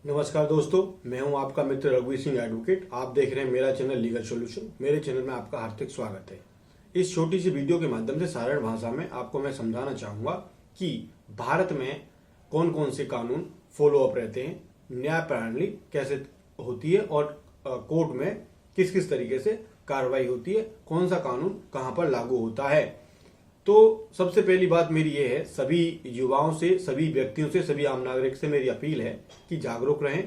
नमस्कार दोस्तों, मैं हूं आपका मित्र रघुवीर सिंह एडवोकेट। आप देख रहे हैं मेरा चैनल लीगल सॉल्यूशन। मेरे चैनल में आपका हार्दिक स्वागत है। इस छोटी सी वीडियो के माध्यम से साधारण भाषा में आपको मैं समझाना चाहूंगा कि भारत में कौन कौन से कानून फॉलो अप रहते हैं, न्याय प्रणाली कैसे होती है और कोर्ट में किस किस तरीके से कार्रवाई होती है, कौन सा कानून कहां पर लागू होता है। तो सबसे पहली बात मेरी ये है, सभी युवाओं से, सभी व्यक्तियों से, सभी आम नागरिक से मेरी अपील है कि जागरूक रहें,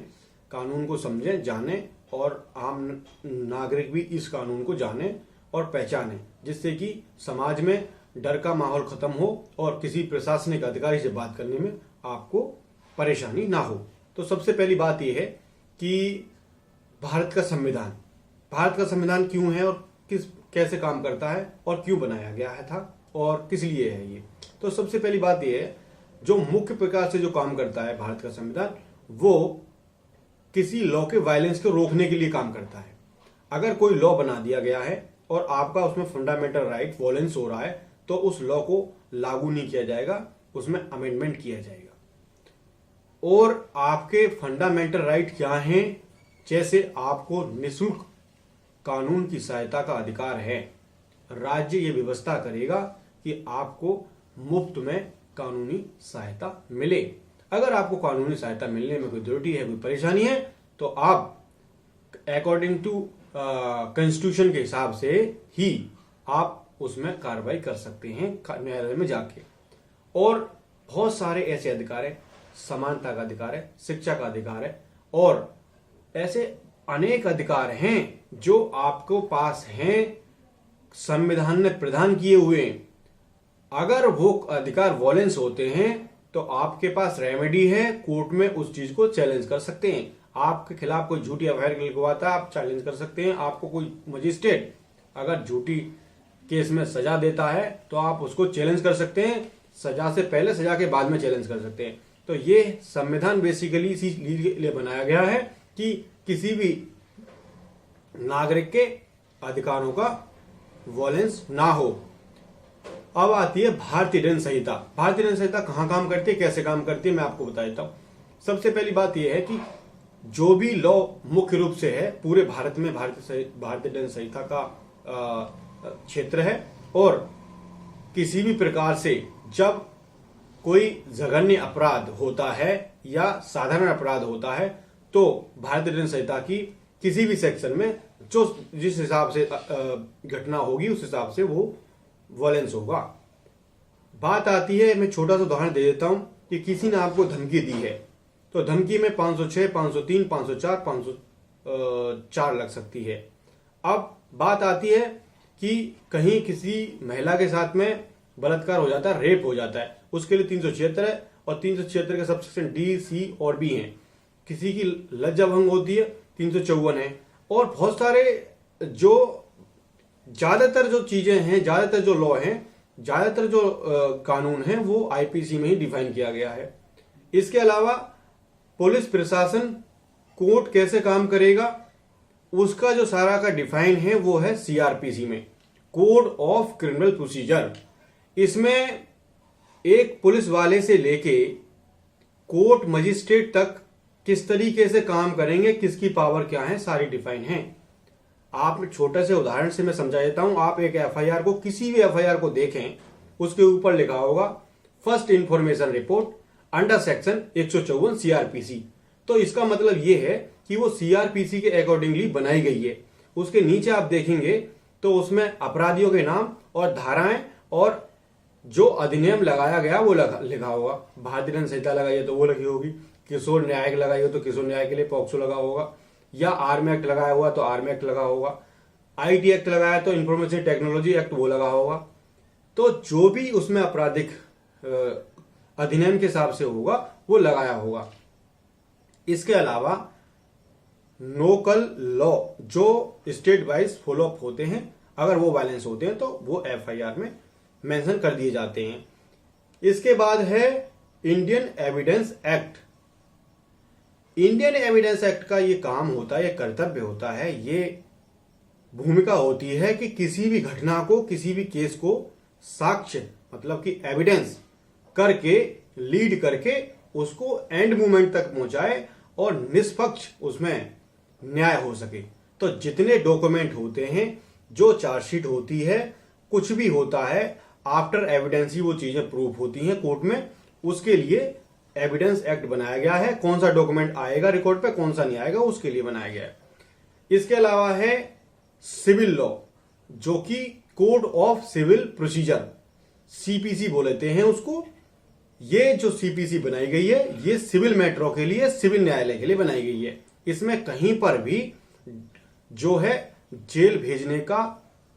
कानून को समझें, जानें और आम नागरिक भी इस कानून को जाने और पहचानें, जिससे कि समाज में डर का माहौल खत्म हो और किसी प्रशासनिक अधिकारी से बात करने में आपको परेशानी ना हो। तो सबसे पहली बात यह है कि भारत का संविधान क्यों है और कैसे काम करता है और क्यों बनाया गया है था और किस लिए है ये। तो सबसे पहली बात यह है, जो मुख्य प्रकार से जो काम करता है भारत का संविधान, वो किसी लॉ के वायलेंस को रोकने के लिए काम करता है। अगर कोई लॉ बना दिया गया है और आपका उसमें फंडामेंटल राइट वायलेंस हो रहा है तो उस लॉ को लागू नहीं किया जाएगा, उसमें अमेंडमेंट किया जाएगा। और आपके फंडामेंटल राइट क्या हैं, जैसे आपको निःशुल्क कानून की सहायता का अधिकार है। राज्य ये व्यवस्था करेगा कि आपको मुफ्त में कानूनी सहायता मिले। अगर आपको कानूनी सहायता मिलने में कोई त्रुटि है, कोई परेशानी है, तो आप अकॉर्डिंग टू कॉन्स्टिट्यूशन के हिसाब से ही आप उसमें कार्रवाई कर सकते हैं न्यायालय में जाके। और बहुत सारे ऐसे अधिकार है, समानता का अधिकार है, शिक्षा का अधिकार है और ऐसे अनेक अधिकार हैं जो आपको पास हैं, संविधान ने प्रदान किए हुए। अगर वो अधिकार वॉलेंस होते हैं तो आपके पास रेमेडी है, कोर्ट में उस चीज को चैलेंज कर सकते हैं। आपके खिलाफ कोई झूठी एफआईआर लिखवाता है, आप चैलेंज कर सकते हैं। आपको कोई मजिस्ट्रेट अगर झूठी केस में सजा देता है तो आप उसको चैलेंज कर सकते हैं, सजा से पहले, सजा के बाद में चैलेंज कर सकते हैं। तो ये संविधान बेसिकली इसी लिए बनाया गया है कि किसी भी नागरिक के अधिकारों का वॉलेंस ना हो। अब आती है भारतीय दंड संहिता। भारतीय दंड संहिता कहां काम करती है, कैसे काम करती है, मैं आपको बता देता हूं। सबसे पहली बात यह है कि जो भी लॉ मुख्य रूप से है पूरे भारत में भारतीय दंड संहिता का क्षेत्र है। और किसी भी प्रकार से जब कोई जघन्य अपराध होता है या साधारण अपराध होता है तो भारतीय दंड संहिता की किसी भी सेक्शन में जो जिस हिसाब से घटना होगी उस हिसाब से वो वॉलेंस होगा। बात आती है, मैं छोटा सा उदाहरण दे देता हूं कि किसी ने आपको धमकी दी है तो धमकी में 506, 503, 504, 504 लग सकती है। अब बात आती है कि कहीं किसी महिला के साथ में बलात्कार हो जाता है, रेप हो जाता है, उसके लिए 376 है और 376 के सबसेक्शन डी, सी और बी हैं। किसी की लज्जा भंग होती है, 354 है। और बहुत सारे जो ज्यादातर जो चीजें हैं, ज्यादातर जो लॉ हैं, ज्यादातर जो कानून हैं वो आईपीसी में ही डिफाइन किया गया है। इसके अलावा पुलिस प्रशासन, कोर्ट कैसे काम करेगा, उसका जो सारा का डिफाइन है वो है सीआरपीसी में, कोड ऑफ क्रिमिनल प्रोसीजर। इसमें एक पुलिस वाले से लेके कोर्ट मजिस्ट्रेट तक किस तरीके से काम करेंगे, किसकी पावर क्या है, सारी डिफाइन है। आप छोटे से उदाहरण से मैं समझा देता हूं। आप एक एफआईआर को, किसी भी एफआईआर को देखें, उसके ऊपर लिखा होगा first information report under section 154 CrPC. तो इसका मतलब यह है कि वो सीआरपीसी के अकॉर्डिंगली बनाई गई है। उसके नीचे आप देखेंगे तो उसमें अपराधियों के नाम और धाराएं और जो अधिनियम लगाया गया वो लिखा होगा। भारतीय दंड संहिता लगाई है तो वो लगी होगी, किशोर न्यायिक लगाई हो तो किशोर न्याय के लिए पॉक्सो लगा होगा, या आर्मी एक्ट लगाया हुआ तो आर्मी एक्ट लगा होगा, आईटी एक्ट लगाया तो इंफॉर्मेशन टेक्नोलॉजी एक्ट वो लगा होगा। तो जो भी उसमें आपराधिक अधिनियम के हिसाब से होगा वो लगाया होगा। इसके अलावा लोकल लॉ जो स्टेट वाइज फॉलो अप होते हैं, अगर वो वायलेंस होते हैं तो वो एफआईआर में मेंशन कर दिए जाते हैं। इसके बाद है Indian evidence act. Indian evidence act का ये काम होता है, ये कर्तव्य होता है, ये भूमिका होती है कि किसी भी घटना को, किसी भी केस को साक्ष्य मतलब कि एविडेंस करके, लीड करके उसको एंड मोमेंट तक पहुंचाए और निष्पक्ष उसमें न्याय हो सके। तो जितने डॉक्यूमेंट होते हैं, जो चार्जशीट होती है, कुछ भी होता है, आफ्टर एविडेंस ही वो चीजें प्रूफ होती हैं कोर्ट में, उसके लिए एविडेंस एक्ट बनाया गया है। कौन सा डॉक्यूमेंट आएगा रिकॉर्ड पे, कौन सा नहीं आएगा, उसके लिए बनाया गया है। इसके अलावा है सिविल लॉ, जो कि code of civil procedure, CPC बोलते हैं उसको। ये जो सीपीसी बनाई गई है, ये सिविल मैटरों के लिए, सिविल न्यायालय के लिए बनाई गई है। इसमें कहीं पर भी जो है जेल भेजने का,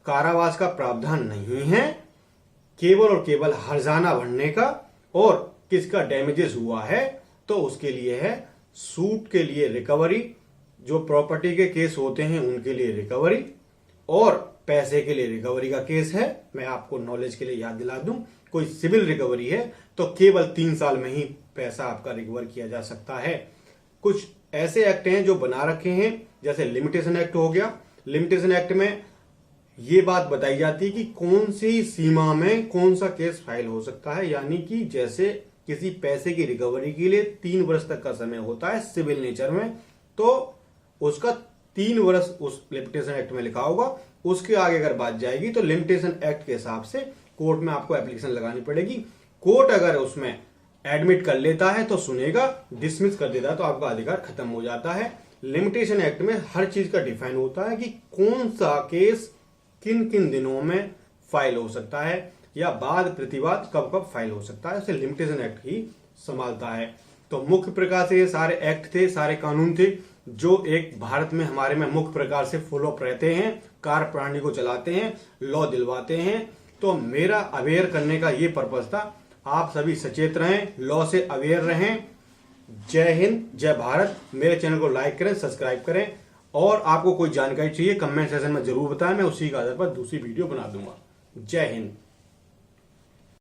कारावास का प्रावधान नहीं है, केवल और केवल हर्जाना भरने का, और किसका डैमेजेस हुआ है तो उसके लिए है सूट के लिए रिकवरी, जो प्रॉपर्टी के केस होते हैं उनके लिए रिकवरी, और पैसे के लिए रिकवरी का केस है। मैं आपको नॉलेज के लिए याद दिला दूं, कोई सिविल रिकवरी है तो केवल 3 साल में ही पैसा आपका रिकवर किया जा सकता है। कुछ ऐसे एक्ट हैं जो बना रखे हैं, जैसे लिमिटेशन एक्ट हो गया। लिमिटेशन एक्ट में ये बात बताई जाती है कि कौन सी सीमा में कौन सा केस फाइल हो सकता है, यानी कि जैसे किसी पैसे की रिकवरी के लिए 3 वर्ष तक का समय होता है सिविल नेचर में, तो उसका 3 वर्ष उस लिमिटेशन एक्ट में लिखा होगा। उसके आगे अगर बात जाएगी तो लिमिटेशन एक्ट के हिसाब से कोर्ट में आपको एप्लीकेशन लगानी पड़ेगी। कोर्ट अगर उसमें एडमिट कर लेता है तो सुनेगा, डिसमिस कर देता है तो आपका अधिकार खत्म हो जाता है। लिमिटेशन एक्ट में हर चीज का डिफाइन होता है कि कौन सा केस किन किन दिनों में फाइल हो सकता है, या बाद प्रतिवाद कब कब फाइल हो सकता है, उसे लिमिटेशन एक्ट ही संभालता है। तो मुख्य प्रकार से ये सारे एक्ट थे, सारे कानून थे, जो एक भारत में हमारे में मुख्य प्रकार से फॉलो अप रहते हैं, कार्य प्रणाली को चलाते हैं, लॉ दिलवाते हैं। तो मेरा अवेयर करने का ये पर्पज था, आप सभी सचेत रहें, लॉ से अवेयर रहें। जय हिंद, जय भारत। मेरे चैनल को लाइक करें, सब्सक्राइब करें, और आपको कोई जानकारी चाहिए कमेंट सेक्शन में जरूर बताएं, मैं उसी के आधार पर दूसरी वीडियो बना दूंगा। जय हिंद।